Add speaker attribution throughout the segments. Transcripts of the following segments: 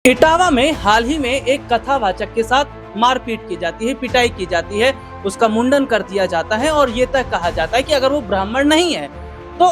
Speaker 1: इटावा में हाल ही में एक कथावाचक के साथ मारपीट की जाती है, पिटाई की जाती है, उसका मुंडन कर दिया जाता है और ये तक कहा जाता है कि अगर वो ब्राह्मण नहीं है तो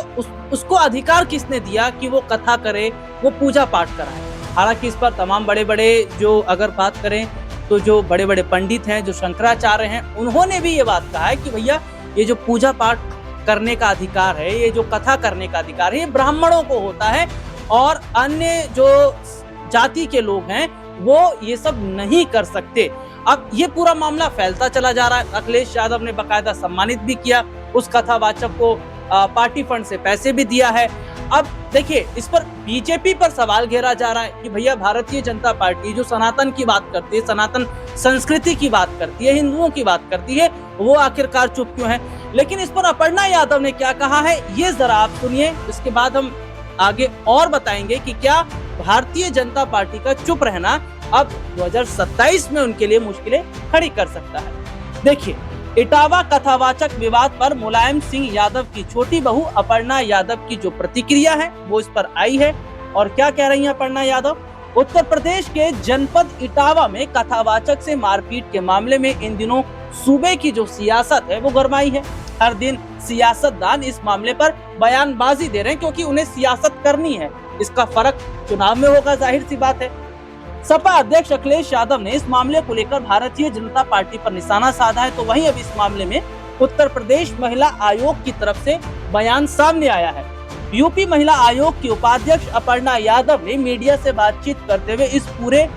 Speaker 1: उसको अधिकार किसने दिया कि वो कथा करे, वो पूजा पाठ कराए। हालांकि इस पर तमाम बड़े बड़े जो अगर बात करें तो जो बड़े बड़े पंडित हैं, जो शंकराचार्य हैं, उन्होंने भी ये बात कहा है कि भैया ये जो पूजा पाठ करने का अधिकार है, ये जो कथा करने का अधिकार है, ये ब्राह्मणों को होता है और अन्य जो जाति के लोग हैं वो ये सब नहीं कर सकते। अब ये पूरा मामला फैलता चला जा रहा है। अखिलेश यादव ने बकायदा सम्मानित भी किया उस कथावाचक को, पार्टी फंड से पैसे भी दिया है। अब देखिए, इस पर बीजेपी पर सवाल घेरा जा रहा है कि भैया भारतीय जनता पार्टी जो सनातन की बात करती है, सनातन संस्कृति की बात करती है, हिंदुओं की बात करती है, वो आखिरकार चुप क्यों है। लेकिन इस पर अपर्णा यादव ने क्या कहा है ये जरा आप सुनिए, इसके बाद हम आगे और बताएंगे कि क्या भारतीय जनता पार्टी का चुप रहना अब 2027 में उनके लिए मुश्किलें खड़ी कर सकता है। देखिए, इटावा कथावाचक विवाद पर मुलायम सिंह यादव की छोटी बहू अपर्णा यादव की जो प्रतिक्रिया है वो इस पर आई है। और क्या कह रही हैं अपर्णा यादव? उत्तर प्रदेश के जनपद इटावा में कथावाचक से मारपीट के मामले में इन दिनों सूबे की जो सियासत है वो गरमाई है। हर दिन सियासतदान इस मामले पर बयानबाजी दे रहे हैं क्योंकि उन्हें सियासत करनी है। इसका फर्क चुनाव में होगा, जाहिर सी बात है। सपा अध्यक्ष अखिलेश यादव ने इस मामले को लेकर भारतीय जनता पार्टी पर निशाना साधा है, तो वहीं अब इस मामले में उत्तर प्रदेश महिला आयोग की तरफ से बयान सामने आया है। यूपी महिला आयोग की उपाध्यक्ष अपर्णा यादव ने मीडिया से बातचीत करते हुए इस पूरे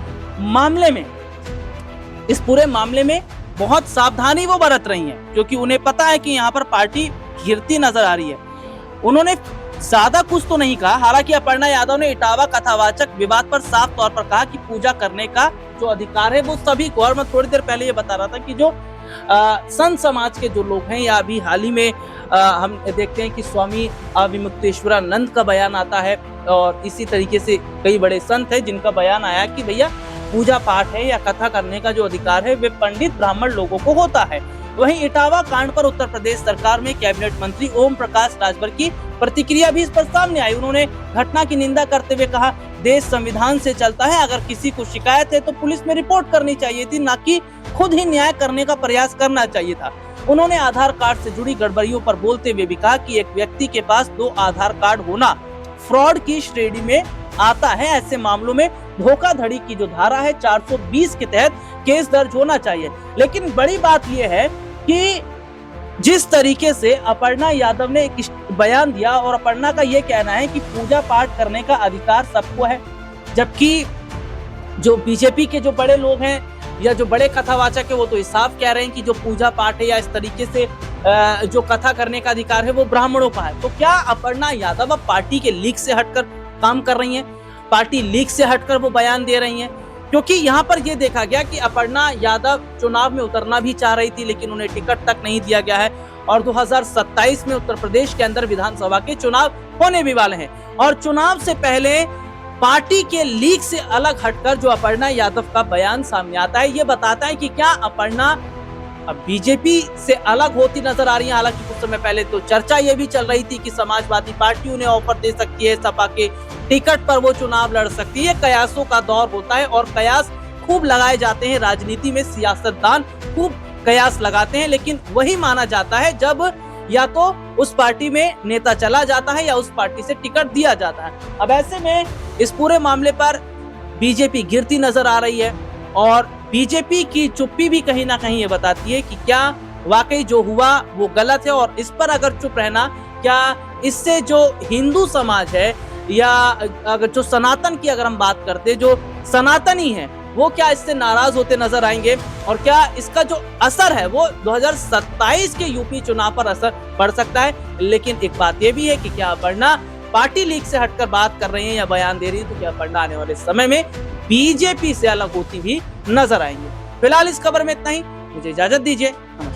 Speaker 1: मामले में बहुत सावधानी वो बरत रही हैं, क्योंकि उन्हें पता है कि यहाँ पर पार्टी गिरती नजर आ रही है। उन्होंने ज्यादा कुछ तो नहीं कहा। हालांकि अपर्णा यादव ने इटावा कथावाचक विवाद पर साफ तौर पर कहा कि पूजा करने का जो अधिकार है वो सभी को, और मैं थोड़ी देर पहले ये बता रहा था कि जो संत समाज के जो लोग हैं, या अभी हाल ही में हम देखते हैं कि स्वामी विमुक्तेश्वरानंद का बयान आता है और इसी तरीके से कई बड़े संत हैं जिनका बयान आया कि भैया पूजा पाठ है या कथा करने का जो अधिकार है वे पंडित ब्राह्मण लोगों को होता है। वहीं इटावा कांड पर उत्तर प्रदेश सरकार में कैबिनेट मंत्री ओम प्रकाश राजभर की प्रतिक्रिया भी इस पर सामने आई। उन्होंने घटना की निंदा करते हुए कहा, देश संविधान से चलता है, अगर किसी को शिकायत है तो पुलिस में रिपोर्ट करनी चाहिए थी, ना कि खुद ही न्याय करने का प्रयास करना चाहिए था। उन्होंने आधार कार्ड से जुड़ी गड़बड़ियों पर बोलते हुए भी कहा कि एक व्यक्ति के पास 2 आधार कार्ड होना फ्रॉड की श्रेणी में आता है। ऐसे मामलों में धोखाधड़ी की जो धारा है 420 के तहत केस दर्ज होना चाहिए। लेकिन बड़ी बात यह है कि जिस तरीके से अपर्णा यादव ने एक बयान दिया, और अपर्णा का यह कहना है कि पूजा पाठ करने का अधिकार सबको है, जबकि जो बीजेपी के जो बड़े लोग हैं या जो बड़े कथावाचक है वो तो साफ कह रहे हैं कि जो पूजा पाठ है या इस तरीके से जो कथा करने का अधिकार है वो ब्राह्मणों का है। तो क्या अपर्णा यादव अब पार्टी के लीक से हटकर काम कर रही हैं? पार्टी लीक से हटकर वो बयान दे रही हैं? क्योंकि यहाँ पर ये देखा गया कि अपर्णा यादव चुनाव में उतरना भी चाह रही थी, लेकिन उन्हें टिकट तक नहीं दिया गया है और 2027 में उत्तर प्रदेश के अंदर विधानसभा के चुनाव होने भी वाले हैं। और चुनाव से पहले पार्टी के लीक से अलग हटकर जो अपर्णा यादव का बयान सामने आता है, ये बताता है कि क्या अपर्णा अब बीजेपी से अलग होती नजर आ रही है। हालांकि कुछ समय पहले तो चर्चा ये भी चल रही थी कि समाजवादी पार्टी उन्हें ऑफर दे सकती है, सपा के टिकट पर वो चुनाव लड़ सकती है। कयासों का दौर होता है और कयास खूब लगाए जाते हैं राजनीति में, सियासतदान खूब कयास लगाते हैं, लेकिन वही माना जाता है जब या तो उस पार्टी में नेता चला जाता है या उस पार्टी से टिकट दिया जाता है। अब ऐसे में इस पूरे मामले पर बीजेपी गिरती नजर आ रही है और बीजेपी की चुप्पी भी कहीं ना कहीं ये बताती है कि क्या वाकई जो हुआ वो गलत है, और इस पर अगर चुप रहना, क्या इससे जो हिंदू समाज है या अगर जो सनातन की अगर हम बात करते, जो सनातनी है, वो क्या इससे नाराज होते नजर आएंगे, और क्या इसका जो असर है वो 2027 के यूपी चुनाव पर असर पड़ सकता है। लेकिन एक बात ये भी है कि क्या अपर्णा पार्टी लीग से हटकर बात कर रही है या बयान दे रही है, तो क्या अपर्णा आने वाले समय में बीजेपी से अलग होती भी नजर आएंगे। फिलहाल इस खबर में इतना ही, मुझे इजाजत दीजिए। नमस्कार।